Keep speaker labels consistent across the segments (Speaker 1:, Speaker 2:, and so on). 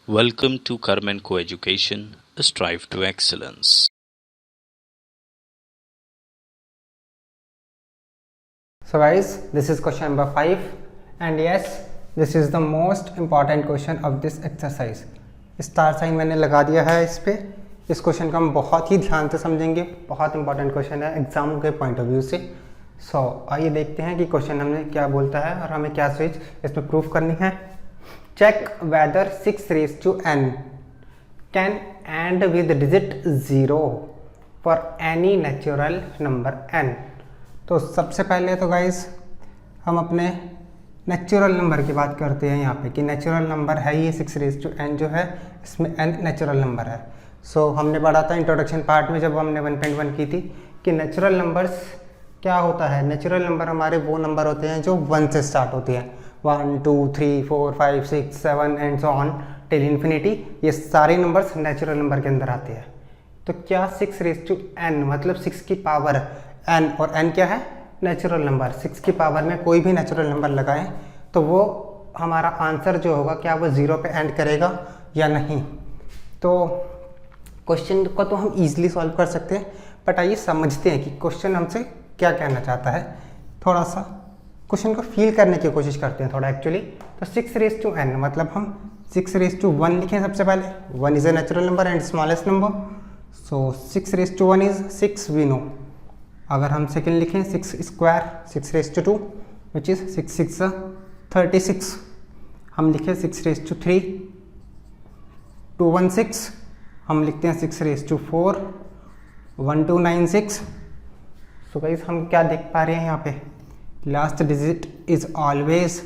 Speaker 1: Welcome to Karman Coeducation, Strive to Excellence.
Speaker 2: So guys, this is question number 5 and yes, this is the most important question of this exercise. Star sign मैंने लगा दिया है इस पे। इस question को हम बहुत ही ध्यान से समझेंगे, बहुत इंपॉर्टेंट क्वेश्चन है एग्जाम के पॉइंट ऑफ व्यू से। आइए देखते हैं कि क्वेश्चन हमें क्या बोलता है और हमें क्या चीज इसमें प्रूफ करनी है। Check whether 6 raise to n can end with digit 0 for any natural number n। तो सबसे पहले तो गाइज हम अपने नेचुरल नंबर की बात करते हैं यहाँ पे कि नेचुरल नंबर है ये 6 रेज टू n जो है, इसमें n नेचुरल नंबर है। हमने पढ़ा था इंट्रोडक्शन पार्ट में जब हमने 1.1 की थी कि नेचुरल नंबर्स क्या होता है। नेचुरल नंबर हमारे वो नंबर होते हैं जो 1 से स्टार्ट होते हैं, 1 2 3 4 5 6 7 and so on till infinity. ये सारे नंबर्स नेचुरल नंबर के अंदर आते हैं। तो क्या 6 रेज टू n मतलब 6 की पावर n, और n क्या है नेचुरल नंबर। 6 की पावर में कोई भी नेचुरल नंबर लगाएं तो वो हमारा आंसर जो होगा क्या वो 0 पे एंड करेगा या नहीं। तो क्वेश्चन को तो हम इजीली सॉल्व कर सकते हैं, बट आइए समझते हैं कि क्वेश्चन हमसे क्या कहना चाहता है। थोड़ा सा क्वेश्चन को फील करने की कोशिश करते हैं थोड़ा एक्चुअली। तो 6 रेज टू n मतलब हम 6 रेज टू 1 लिखें सबसे पहले। 1 is a natural number and smallest number, so 6 raise to 1 is 6 we know. अगर हम सेकेंड लिखें 6 square 6 raise to 2 which is 6 6 36। हम लिखें 6 रेज टू 3 216। हम लिखते हैं 6 रेज टू 4 1296। सो गाइस हम क्या देख पा रहे हैं यहाँ पे, लास्ट डिजिट इज ऑलवेज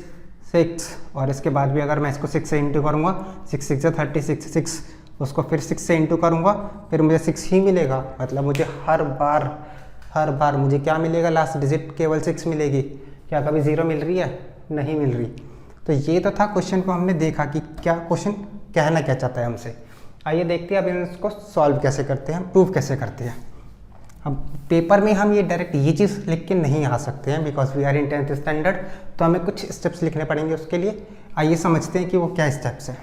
Speaker 2: 6, और इसके बाद भी अगर मैं इसको 6 से इंटू करूँगा 6 6 36 6, उसको फिर 6 से इंटू करूँगा फिर मुझे 6 ही मिलेगा। मतलब मुझे हर बार मुझे क्या मिलेगा, लास्ट डिजिट केवल 6 मिलेगी। क्या कभी 0 मिल रही है? नहीं मिल रही। तो ये तो था क्वेश्चन को हमने देखा कि क्या क्वेश्चन कहना क्या चाहता है हमसे। आइए देखते हैं अब इसको सॉल्व कैसे करते हैं, प्रूफ कैसे करते हैं। अब पेपर में हम ये डायरेक्ट ये चीज़ लिख के नहीं आ सकते हैं because we are in 10th standard, तो हमें कुछ स्टेप्स लिखने पड़ेंगे उसके लिए। आइए समझते हैं कि वो क्या स्टेप्स है।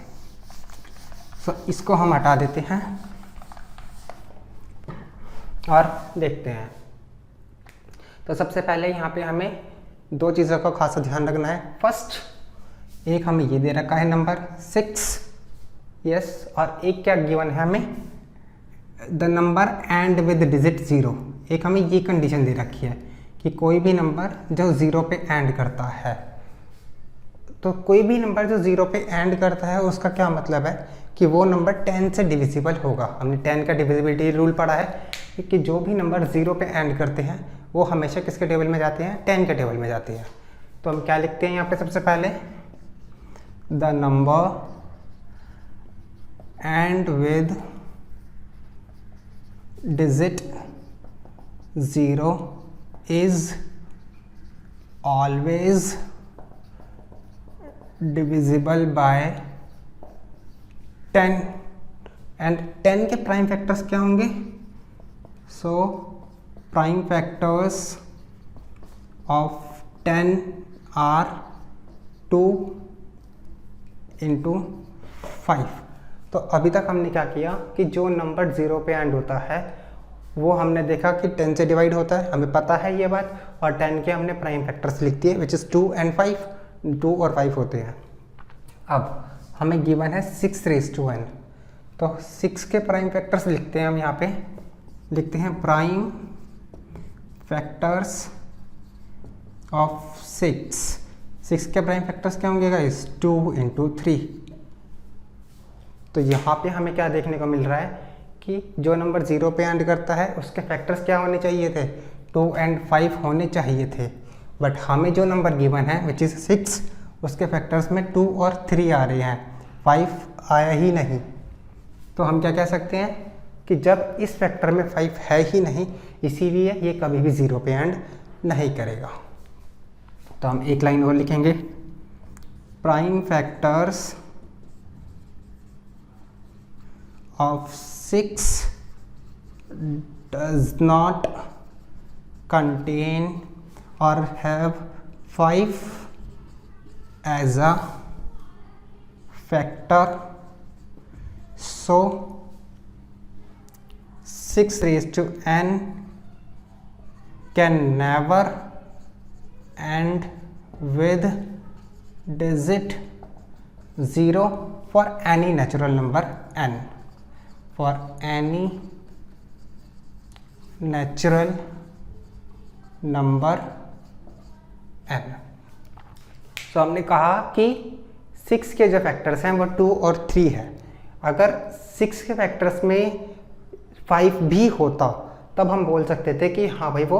Speaker 2: इसको हम हटा देते हैं और देखते हैं। तो सबसे पहले यहाँ पे हमें 2 चीज़ों का खासा ध्यान रखना है। फर्स्ट, एक हमें ये दे रखा है नंबर 6, यस, और एक क्या गिवन है हमें, the number end with digit 0। एक हमें ये कंडीशन दे रखी है कि कोई भी नंबर जो 0 पे एंड करता है, तो कोई भी नंबर जो 0 पे एंड करता है उसका क्या मतलब है कि वो नंबर 10 से डिविजिबल होगा। हमने 10 का डिविजिबिलिटी रूल पढ़ा है कि जो भी नंबर 0 पे एंड करते हैं वो हमेशा किसके टेबल में जाते हैं, 10 के टेबल में जाते हैं। तो हम क्या लिखते हैं यहाँ पे सबसे पहले, the number end with digit 0 is always divisible by 10 and 10 के प्राइम फैक्टर्स क्या होंगे। Prime factors of 10 are 2 into 5। तो अभी तक हमने क्या किया कि जो नंबर 0 पे एंड होता है वो हमने देखा कि 10 से डिवाइड होता है, हमें पता है ये बात, और 10 के हमने प्राइम फैक्टर्स लिख दिए विच इज़ 2 एंड 5, 2 और 5 होते हैं। अब हमें गिवन है 6 रेज टू n, तो 6 के प्राइम फैक्टर्स लिखते हैं हम यहाँ पे। लिखते हैं प्राइम फैक्टर्स ऑफ 6 के प्राइम फैक्टर्स क्या होंगे गाइस, 2 इंटू 3। तो यहाँ पे हमें क्या देखने को मिल रहा है कि जो नंबर 0 पे एंड करता है उसके फैक्टर्स क्या होने चाहिए थे, 2 एंड 5 होने चाहिए थे, बट हमें जो नंबर गिवन है विच इज़ 6 उसके फैक्टर्स में 2 और 3 आ रहे हैं, 5 आया ही नहीं। तो हम क्या कह सकते हैं कि जब इस फैक्टर में 5 है ही नहीं, इसीलिए ये कभी भी 0 पे एंड नहीं करेगा। तो हम एक लाइन और लिखेंगे, prime factors of 6 does not contain और have 5 as a factor So 6 raised to n can never end with digit 0 for any natural number n. For any natural number n. तो हमने कहा कि 6 के जो फैक्टर्स हैं वो 2 और 3 है। अगर 6 के फैक्टर्स में 5 भी होता तब हम बोल सकते थे कि हाँ भाई वो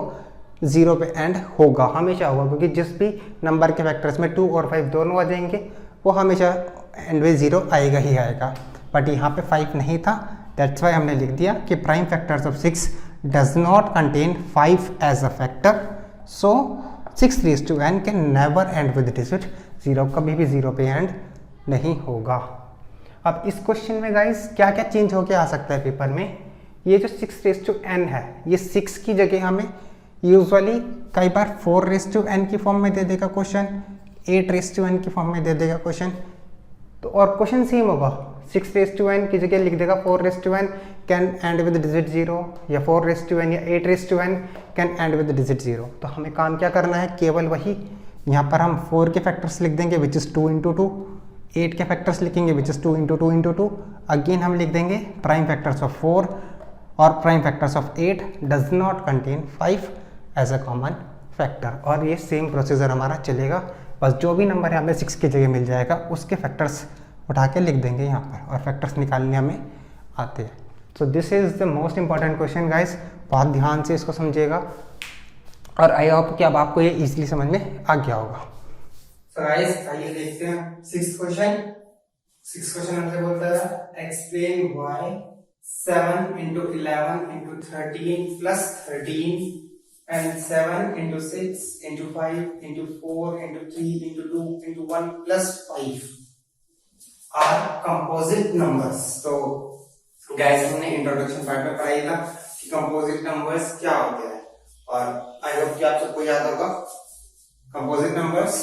Speaker 2: 0 पे एंड होगा, हमेशा होगा, क्योंकि जिस भी नंबर के फैक्टर्स में 2 और 5 दोनों आ जाएंगे वो हमेशा एंड में 0 आएगा ही आएगा। बट यहाँ पे 5 नहीं था, दैट्स वाई हमने लिख दिया कि prime factors of 6 does not contain 5 as a factor, so 6 raise to n can never end with digit 0, कभी भी 0 पे एंड नहीं होगा। अब इस क्वेश्चन में गाइस क्या क्या चेंज होके आ सकता है पेपर में, ये जो 6 रेज़ टू n है ये 6 की जगह हमें यूजुअली कई बार 4 रेज़ टू n की फॉर्म में दे देगा क्वेश्चन, 8 रेज़ टू n की फॉर्म में दे देगा क्वेश्चन, तो और क्वेश्चन सेम होगा, 6 रेज़ टू n की जगह लिख देगा 4 raise to n can end with digit 0, या 4 रेज़ टू n या 8 raise to n can end with digit 0। तो हमें काम क्या करना है, केवल वही, यहाँ पर हम 4 के फैक्टर्स लिख देंगे विच इज़ 2 इंटू 2, 8 के फैक्टर्स लिखेंगे which is 2 into 2 into 2, again हम लिख देंगे प्राइम फैक्टर्स ऑफ 4 और prime factors of 8 does not contain 5 as a common factor, और ये सेम प्रोसीजर हमारा चलेगा, बस जो भी नंबर है हमें 6 की जगह मिल जाएगा उसके फैक्टर्स उठा के लिख देंगे यहाँ पर, और फैक्टर्स निकालने हमें आते हैं। So this is the most important question guys, बहुत ध्यान से इसको समझिएगा, और आई होप कि अब आपको ये इजीली समझ में आ गया होगा। सो गाइस आइए देखते हैं 6th क्वेश्चन। 6th क्वेश्चन हमसे बोलता है explain why 7 into 11 into 13 plus 13 and 7 into 6 into 5 into 4 into 3 into 2 into 1 plus 5 are composite numbers। तो गाइस हमने इंट्रोडक्शन पार्ट में पढ़ाई था कि कंपोजिट नंबर्स क्या होते हैं, और आई होप कि आप सबको याद होगा composite numbers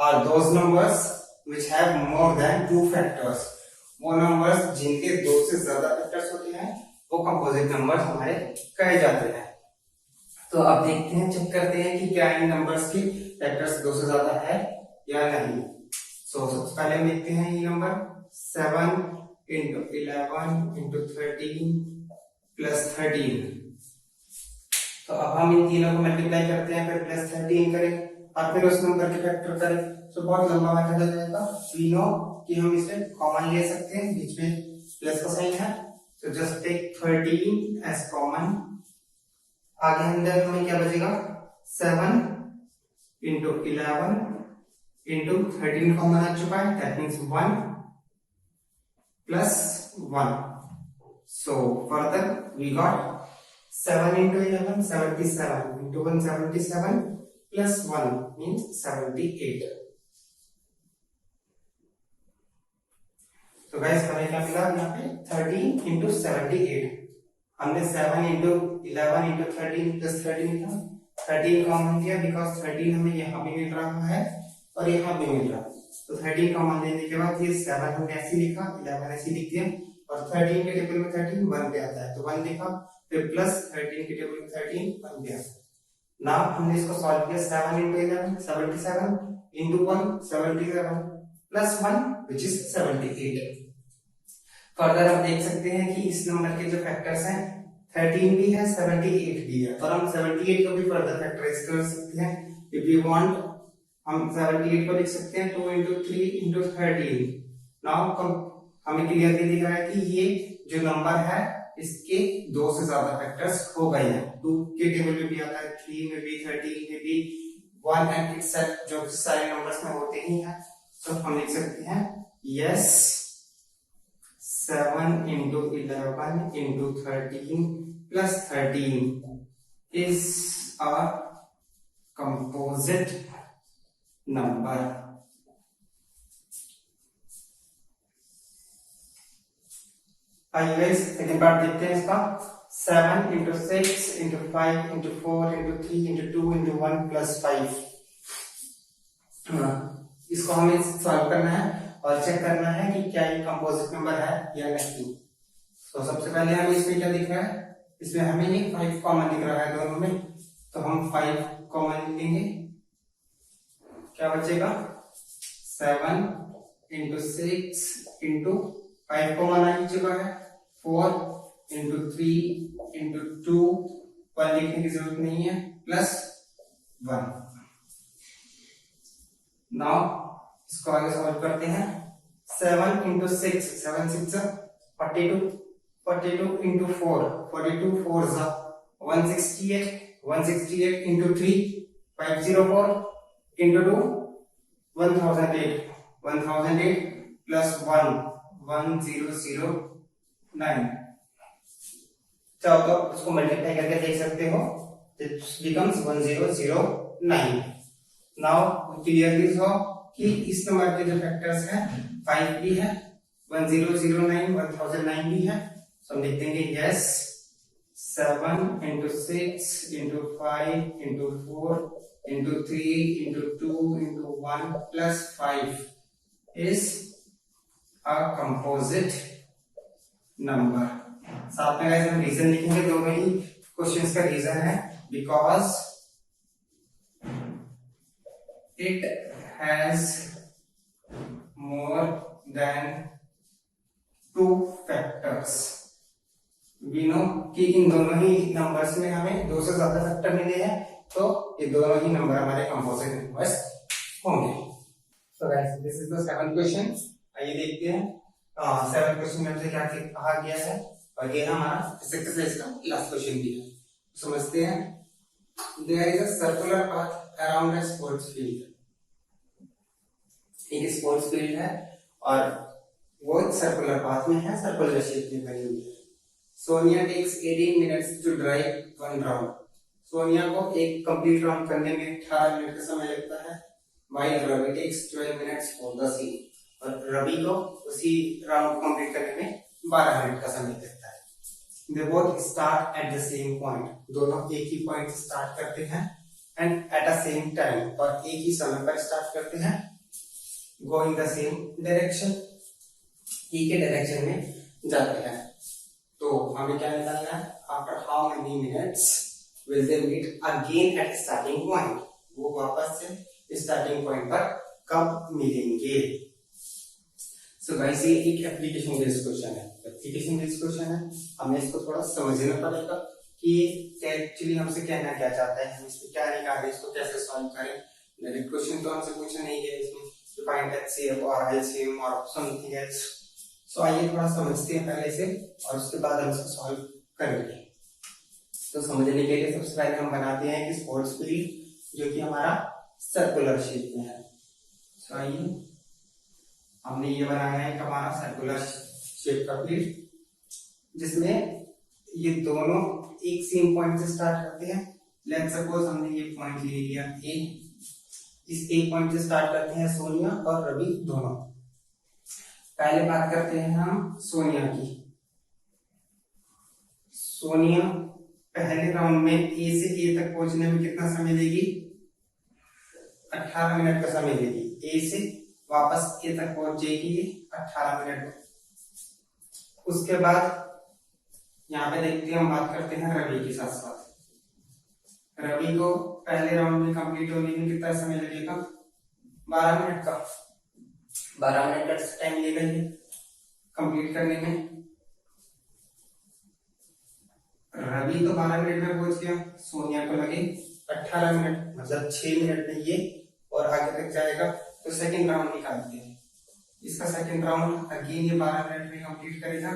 Speaker 2: are those numbers which have more than 2 factors. वो नंबर्स जिनके 2 से ज्यादा फैक्टर्स होते हैं वो कंपोजिट नंबर्स हमारे कहे जाते हैं। तो अब देखते हैं, चेक करते हैं कि क्या इन नंबर्स की फैक्टर्स 2 से ज्यादा है या नहीं। सो सबसे पहले हम देखते हैं ये नंबर 7 into 11 into 13 plus 13। तो अब हम इन तीनों को मल्टीप्लाई करते हैं, फिर प्लस 13 करें और फिर उस नंबर के फैक्टर करें, तो बहुत लंबा मेथड हो जाएगा। वी नो कि हम इसे कॉमन ले सकते हैं, बीच में प्लस का साइन है, तो जस्ट टेक 13 एज कॉमन। आगे अंदर हमें क्या बचेगा, 7 into 11 into 13 कॉमन आ चुका है, that means 1 plus 1। So further we got 7 into 11 77 into 1 77 plus 1 means 78। तो गाइस हमें क्या मिला यहाँ पे 13 into 78। हमने 7 into 11 into 13 plus 13 लिखा, 13 कॉमन लिया बिकॉज 13 हमें यहाँ भी मिल रहा है और यहाँ भी मिल रहा है, तो 13 कॉमन लेने के बाद ये 7 हमने ऐसे लिखा, 11 ऐसे लिख दिया, और 13 के टेबल में 13 1 पे आता है तो 1 लिखा, फिर प्लस 13 के टेबल में 13 1 पे आता है। नाउ हमने इसको सॉल्व किया, 7 into 11 77 into 1 77 plus 1 which is 78। Further हम देख सकते हैं कि इस नंबर के जो फैक्टर्स हैं 13 भी है 78 भी है, और हम 78 को भी फर्दर फैक्टराइज कर सकते हैं इफ यू वांट। हम 78 को लिख सकते हैं 2 into 3 into 13। नाउ हमें क्लियरली दिख रहा है कि ये जो नंबर है इसके 2 से ज्यादा फैक्टर्स हो गए हैं, 2 के टेबल में भी आता है, 3 में भी, 13 में भी, 1 एंड इटसेल्फ जो सारे नंबर्स में होते ही हैं। तो हम लिख सकते हैं yes 7 into 11 into 13 plus 13 is a composite number। आइए गाइस सेकंड पार्ट देखते हैं इसका। 7 into 6 into 5 into 4 into 3 into 2 into 1 plus 5। इसको हमें सॉल्व करना है और चेक करना है कि क्या ये कंपोजिट नंबर है या नहीं। तो सबसे पहले हमें इसमें क्या दिख रहा है, इसमें हमें ये 5 कॉमन दिख रहा है दोनों में, तो हम 5 कॉमन लेंगे, क्या बचेगा 7 इंटू 6 इंटू 5 कॉमन आ चुका है, 4 इंटू 3 इंटू 2, 1 लिखने की जरूरत नहीं है, प्लस 1। नाउ इसको आगे सॉल्व करते हैं। 7 into 6, 7 6 42, 42 into 4, 42 4 168, 168 into 3 504 into 2 1008, 1008 plus 1 1009। चाहो तो उसको मल्टीप्लाई करके देख सकते हो, it becomes 1009। Now clear this हो कि इस नंबर के जो फैक्टर्स हैं 5 भी है, 1009 1009 भी है, तो हम लिख देंगे yes 7 into 6 into 5 into 4 into 3 into 2 into 1 plus 5 is a composite number. साथ में गाइस हम रीजन लिखेंगे, दोनों ही क्वेश्चंस का रीजन है because it has more than 2 factors। we know कि इन दोनों ही नंबर्स में हमें 2 से ज्यादा फैक्टर मिले हैं, तो ये दोनों ही नंबर हमारे कंपोजिट नंबर्स होंगे। so guys this is the 7th question। आइए देखते हैं 7th क्वेश्चन में हमसे क्या कहा गया है, और ये हमारा इस एक्सरसाइज का लास्ट क्वेश्चन भी है। समझते हैं। there is a circular path around a sports field। एक स्पोर्ट्स फील्ड है और वो सर्कुलर पाथ में है, सर्कुलर शेप में बनी हुई है। Sonia takes 18 minutes to drive 1 round. Sonia को एक कंप्लीट राउंड करने में 18 मिनट का समय लगता है, while Ravi takes 12 minutes for the same. और रवि को उसी राउंड को कंप्लीट करने में 12 मिनट का समय लगता है। They both start at the same point. दोनों एक ही पॉइंट से स्टार्ट करते हैं and at the same time, और एक ही समय पर स्टार्ट करते हैं। go in the same direction, एक ही डायरेक्शन में जाते हैं। तो हमें क्या निकालना है, after how many minutes will they meet again at starting point। वो वापस से स्टार्टिंग पॉइंट पर कब मिलेंगे। सो गाइस ये एक एप्लीकेशन बेस्ड क्वेश्चन है, एप्लीकेशन बेस्ड क्वेश्चन है, हमें इसको थोड़ा समझना पड़ेगा कि एक्चुअली हमसे कहना क्या चाहता है, हम इसको क्या निकालें, इसको कैसे सॉल्व करें। डायरेक्ट क्वेश्चन तो हमसे पूछा नहीं गया इसमें, to find HCF or LCM or something else। so आइए थोड़ा समझते हैं पहले से, और उसके बाद हम इसको सॉल्व करेंगे। तो समझने के लिए सबसे पहले हम बनाते हैं कि स्पोर्ट्स फील्ड जो कि हमारा सर्कुलर शेप में है। so आइए हमने ये बनाया है कि हमारा सर्कुलर शेप का फील्ड, जिसमें ये दोनों एक सेम पॉइंट से स्टार्ट करते हैं। लेट्स सपोज हमने ये पॉइंट ले लिया ए, इस एक पॉइंट से स्टार्ट करते हैं सोनिया और रवि दोनों। पहले बात करते हैं हम सोनिया की। सोनिया पहले राउंड में ए से ए तक पहुंचने में कितना समय लेगी, 18 मिनट का समय लेगी। ए से वापस ए तक पहुंच जाएगी 18 मिनट। उसके बाद यहाँ पे देखते हैं, हम बात करते हैं रवि के साथ साथ। रवि को पहले राउंड में कंप्लीट होने में कितना समय लगेगा, 12 मिनट का। 12 मिनट का टाइम लेगा ये कंप्लीट करने में। रवि तो 12 मिनट में पहुंच गया, सोनिया को लगे 18 मिनट, मतलब 6 मिनट में ये और आगे तक जाएगा। तो सेकंड राउंड निकालते हैं। इसका सेकंड राउंड अगेन ये 12 मिनट में कंप्लीट करेगा,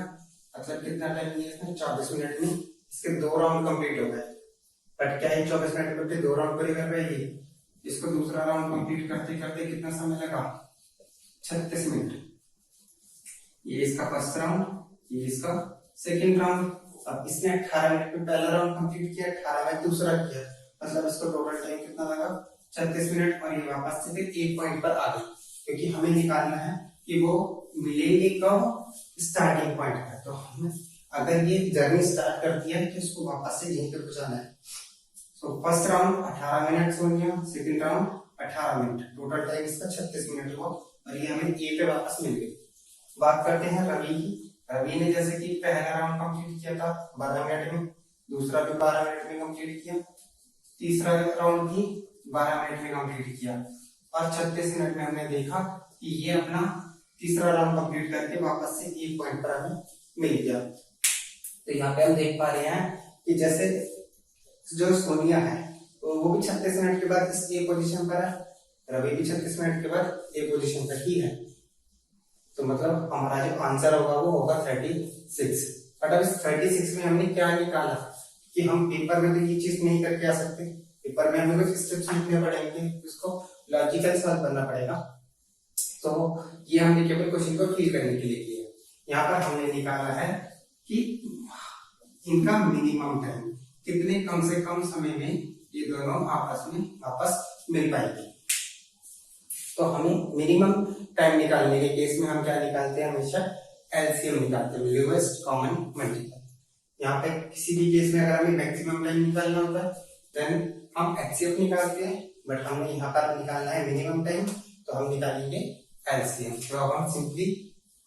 Speaker 2: मतलब कितना टाइम लिया इसने, 24 मिनट में इसके 2 राउंड कंप्लीट हो गए। बट क्या है 24 मिनट में 2 राउंड पूरे कर रहे हैं। इसको दूसरा राउंड कंप्लीट करते करते कितना समय लगा, 36 मिनट। ये इसका फर्स्ट राउंड, ये इसका सेकंड राउंड। अब इसने 18 मिनट में पहला राउंड कंप्लीट किया, 18 में दूसरा किया, मतलब इसको टोटल टाइम कितना लगा, 36 मिनट। और ये वापस से फिर एक पॉइंट पर आ गए, क्योंकि हमें निकालना है कि वो मिलेंगे कब, स्टार्टिंग पॉइंट पर। तो हमें अगर ये जर्नी स्टार्ट करती है तो इसको वापस से यहीं पे पहुंचाना है। So first round 18 minute Sonia, second round 18 minute, total time इसका 36 मिनट हुआ, और ये हमें ए पे वापस मिल गई। बात करते हैं रवि की। रवि ने जैसे कि पहला राउंड कंप्लीट किया था 12 मिनट में, दूसरा भी 12 मिनट में कंप्लीट किया, तीसरा राउंड भी 12 मिनट में कंप्लीट किया, और 36 मिनट में हमने देखा कि ये अपना तीसरा राउंड कंप्लीट करके वापस से 1 पॉइंट पर हमें मिल गया। तो यहाँ पे हम देख पा रहे हैं कि जैसे जो सोनिया है तो वो भी 36 मिनट के बाद इस ए पोजीशन पर है, रवि भी 36 मिनट के बाद ए पोजीशन पर ही है। तो मतलब हमारा जो आंसर होगा वो होगा 36। बट अब इस 36 में हमने क्या निकाला कि हम पेपर में तो ये चीज नहीं करके आ सकते, पेपर में हमें कुछ स्टेप्स लिखने पड़ेंगे, उसको लॉजिकल सॉल्व करना पड़ेगा। तो ये हमने केवल क्वेश्चन को फिल करने के लिए किया। यहाँ पर हमने निकाला है कि इनका मिनिमम टाइम कितने कम से कम समय में ये दोनों आपस में वापस मिल पाएगी। तो हमें मिनिमम टाइम निकालने के केस में हम क्या निकालते हैं, हमेशा एलसीएम निकालते हैं, लोएस्ट कॉमन मल्टीपल। यहाँ पे किसी भी केस में अगर हमें मैक्सिमम टाइम निकालना होता है देन हम एचसीएफ निकालते हैं, बट हमें यहाँ पर निकालना है मिनिमम टाइम, तो हम निकालेंगे एलसीएम। तो अब हम सिंपली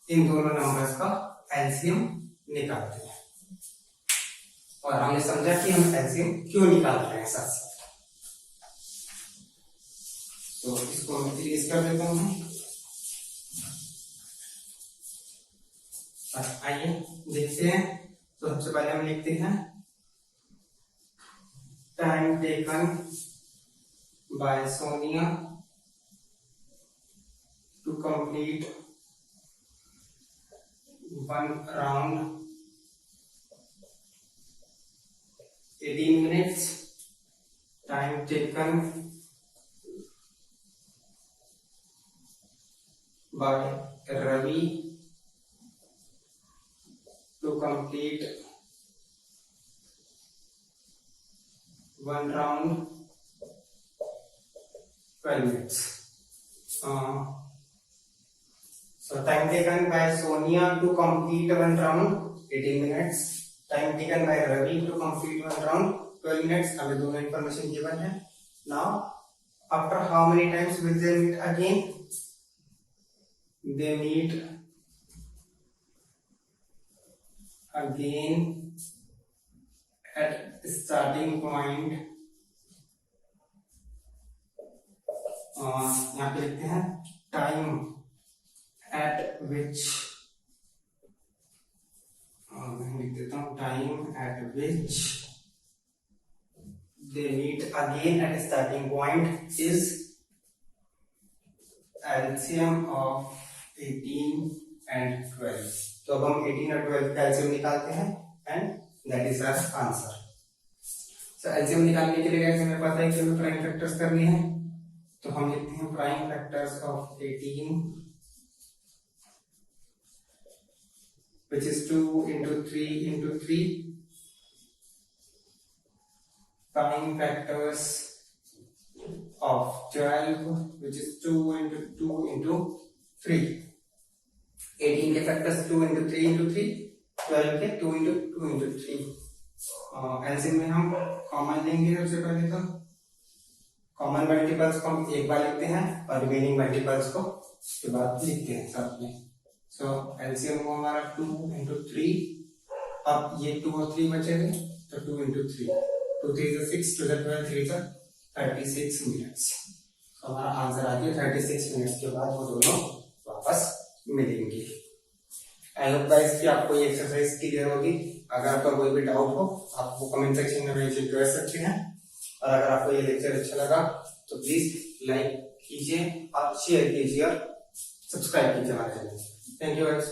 Speaker 2: इन दोनों नंबर्स का एलसीएम निकालते हैं, और हमने समझा कि हम एलसीएम क्यों निकाल रहे हैं साथ साथ। तो इसको मैं इरेज कर देता हूँ। आइए देखते हैं। तो सबसे पहले हम लिखते हैं time taken by Sonia to complete 1 round 18 minutes. Time taken by Ravi to complete 1 round 12 minutes. So time taken by Sonia to complete 1 round 18 minutes. Time taken by Ravi to complete 1 round 12 minutes. हमें दोनों information given है. Now after how many times will they meet again? They meet again at starting point. यहाँ पे लिखते हैं time at which मैं लिख देता हूँ time at which they meet again at starting point is LCM of 18 and 12. तो अब हम 18 और 12 का LCM निकालते हैं and that is our answer. So LCM निकालने के लिए कैसे हमें पता है कि हमें प्राइम फैक्टर्स करनी है, तो हम लिखते हैं prime factors of 18 which is 2 into 3 into 3, prime factors of 12 which is 2 into 2 into 3. 18 के फैक्टर्स 2 into 3 into 3, 12 के 2 into 2 into 3. एलसीएम में हम कॉमन लेंगे। सबसे पहले तो कॉमन मल्टीपल्स को हम एक बार लिखते हैं और रिमेनिंग मल्टीपल्स को उसके बाद लिखते हैं साथ में। सो एलसीएम को हमारा 2 into 3, अब ये 2 और 3 बचेंगे तो 2 into 3, 2 3 is 6, 2 is 12, 3 is 36 minutes. हमारा आंसर आ गया 36 मिनट्स के बाद वो दोनों वापस मिलेंगे। आई होप गाइस कि आपको ये एक्सरसाइज क्लियर होगी। अगर आपका कोई भी डाउट हो आप वो कमेंट सेक्शन में मेंशन कर सकते हैं, और अगर आपको ये लेक्चर अच्छा लगा तो प्लीज लाइक कीजिए और शेयर कीजिए और सब्सक्राइब कीजिए हमारे चैनल। Thank you guys.